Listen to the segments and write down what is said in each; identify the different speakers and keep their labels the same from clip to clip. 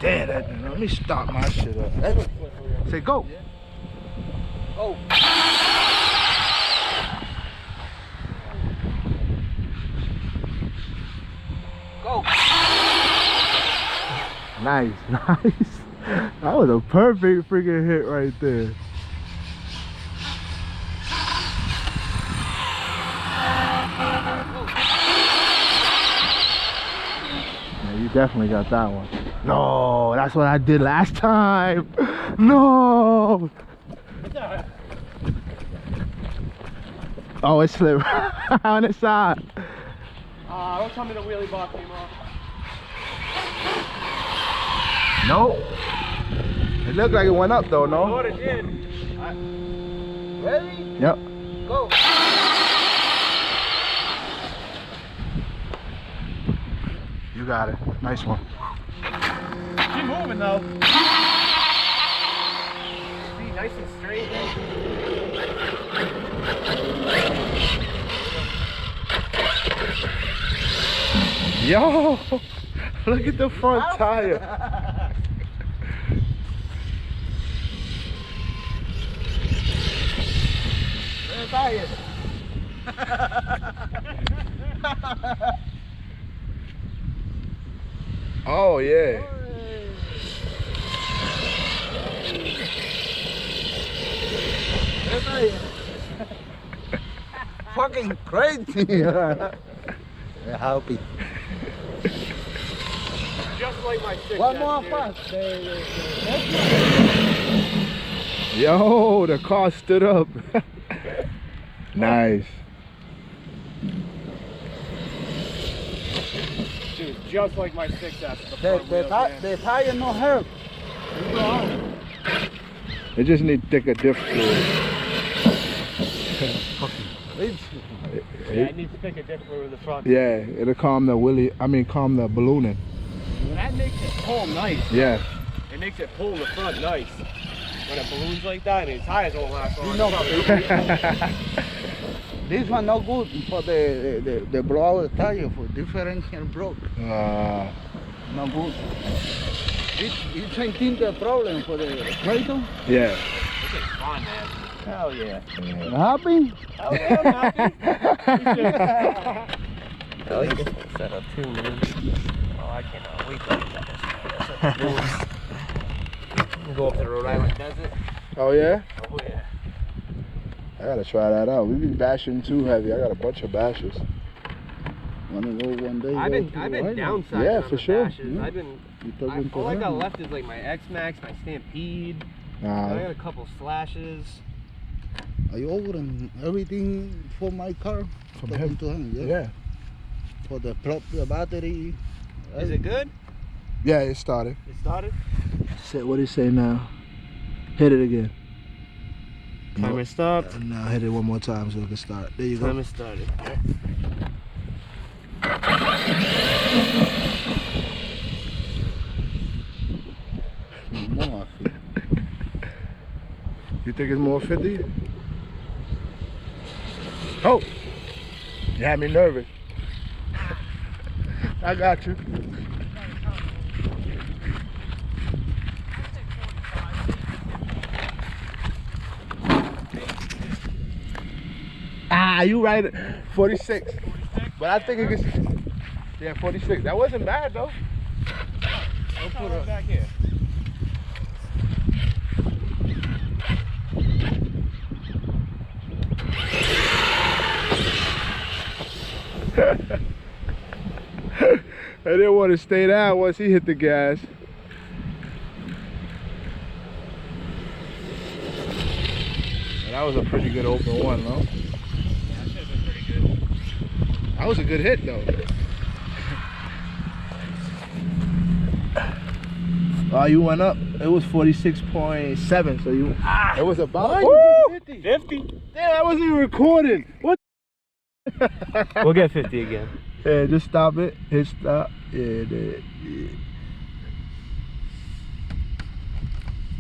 Speaker 1: Damn, let me start my shit up. Say go.
Speaker 2: Oh. Go.
Speaker 1: Nice, nice. That was a perfect freaking hit right there. Yeah, you definitely got that one. No, that's what I did last time. No. Oh, it slipped on the side.
Speaker 2: Don't tell me the wheelie bar came off.
Speaker 1: Nope. It looked like it went up though, no?
Speaker 2: I thought it did. Ready?
Speaker 1: Yep.
Speaker 2: Go.
Speaker 1: You got it. Nice one.
Speaker 2: Keep moving though. See, nice and straight.
Speaker 1: Yo, look at the front tire. Oh yeah.
Speaker 3: Fucking crazy. Happy.
Speaker 2: Just like my six.
Speaker 3: One more fast.
Speaker 1: Yo, the car stood up. Nice.
Speaker 2: Dude, just like my 6S.
Speaker 3: The tire no help.
Speaker 1: It just needs thicker diff fluid.
Speaker 2: Yeah, it needs thicker diff fluid in the front.
Speaker 1: Yeah, it'll calm the calm the ballooning.
Speaker 2: That makes it pull nice.
Speaker 1: Yeah.
Speaker 2: It makes it pull in the front nice. When it balloons like that, and the tires won't last long.
Speaker 3: You know, this one not good for the blowout tire for differential broke.
Speaker 1: Ah.
Speaker 3: Not good. It's I think the problem for the Kraton.
Speaker 1: Yeah.
Speaker 2: This is fun, man. Hell yeah.
Speaker 3: Happy?
Speaker 2: Hell yeah, I'm happy. I like this setup too, man. Oh, I cannot wait to get that. Go up to Rhode Island Desert.
Speaker 1: Oh yeah?
Speaker 2: Oh yeah.
Speaker 1: I gotta try that out. We be bashing too heavy. I got a bunch of bashes.
Speaker 3: Wanna go one day?
Speaker 2: I've been downsizing.
Speaker 1: Yeah,
Speaker 2: on
Speaker 1: for
Speaker 2: the
Speaker 1: sure.
Speaker 2: Bashes.
Speaker 1: Yeah.
Speaker 2: I've been. All I got left is like my X-Max, my Stampede. I got a couple slashes.
Speaker 3: Are you ordering everything for my car?
Speaker 1: From him?
Speaker 3: To him, yeah.
Speaker 1: Yeah.
Speaker 3: For the plug, the battery.
Speaker 2: Is it good?
Speaker 1: Yeah, it started.
Speaker 2: It started?
Speaker 1: What do you say now? Hit it again.
Speaker 2: Timer stopped.
Speaker 1: And now hit it one more time so it can start. There you go.
Speaker 2: Timer started.
Speaker 3: No,
Speaker 1: You think it's more 50? Oh! You had me nervous. I got you. Ah, you right. 46. 46? But I think it gets. Yeah, 46. That wasn't bad though.
Speaker 2: I'll put it back here.
Speaker 1: I didn't want to stay down once he hit the gas. And that was a pretty good open one, no?
Speaker 2: Yeah, that should have been pretty good.
Speaker 1: That was a good hit, though. Oh, you went up. It was 46.7, so you. It was about
Speaker 2: 50. 50?
Speaker 1: Damn, I wasn't even recording. What?
Speaker 2: We'll get 50 again.
Speaker 1: Yeah, just stop it. Hit stop. Yeah.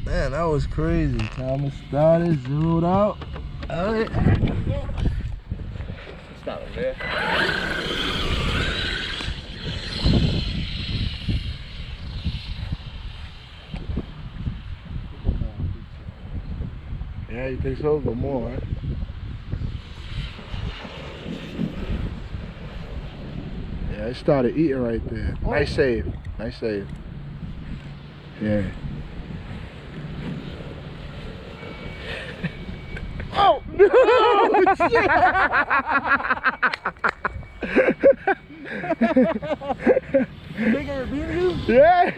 Speaker 1: Man, that was crazy. Timer started, zeroed out. Alright.
Speaker 2: Stop it there.
Speaker 1: Yeah, you think so? Go more, right? Yeah, it started eating right there.
Speaker 3: Oh.
Speaker 1: Nice save. Nice save. Yeah. Oh no! Shit!
Speaker 3: Think I beat you?
Speaker 1: Yeah.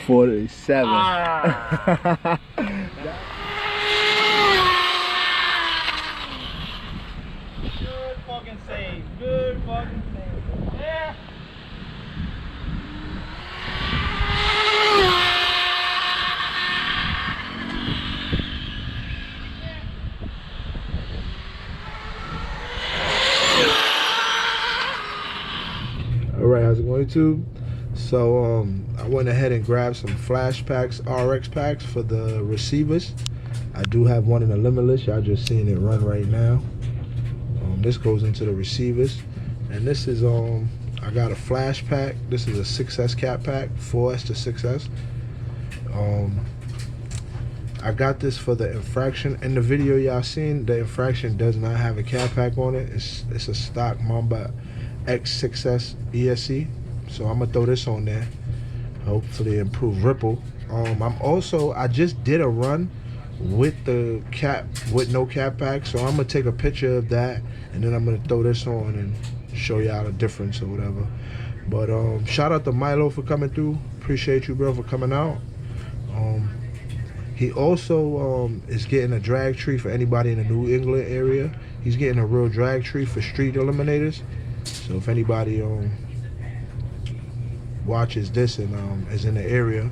Speaker 1: 47.
Speaker 3: Ah. Good fucking save. Good fucking save. Yeah.
Speaker 1: Alright, how's it going, YouTube? So I went ahead and grabbed some flash packs, RX packs for the receivers. I do have one in the Limitless. Y'all just seeing it run right now. This goes into the receivers. And this is I got a flash pack. This is a 6S cap pack, 4S to 6S. I got this for the Infraction. In the video y'all seen, the Infraction does not have a cap pack on it. It's a stock Mamba X6S ESC. So I'm gonna throw this on there. Hopefully improve ripple. I just did a run with the cap, with no cap pack. So I'm gonna take a picture of that and then I'm gonna throw this on and show y'all the difference or whatever. But shout out to Milo for coming through. Appreciate you, bro, for coming out. He also is getting a drag tree for anybody in the New England area. He's getting a real drag tree for street eliminators. So if anybody watches this and is in the area,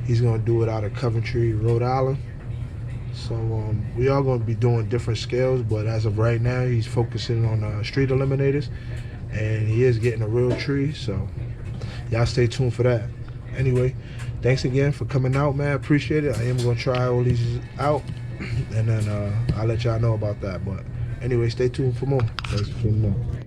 Speaker 1: he's gonna do it out of Coventry, Rhode Island. So we are gonna be doing different scales, but as of right now, he's focusing on street eliminators, and he is getting a real tree. So y'all stay tuned for that. Anyway, thanks again for coming out, man. Appreciate it. I am gonna try all these out, and then I'll let y'all know about that. But anyway, stay tuned for more. Thanks for more.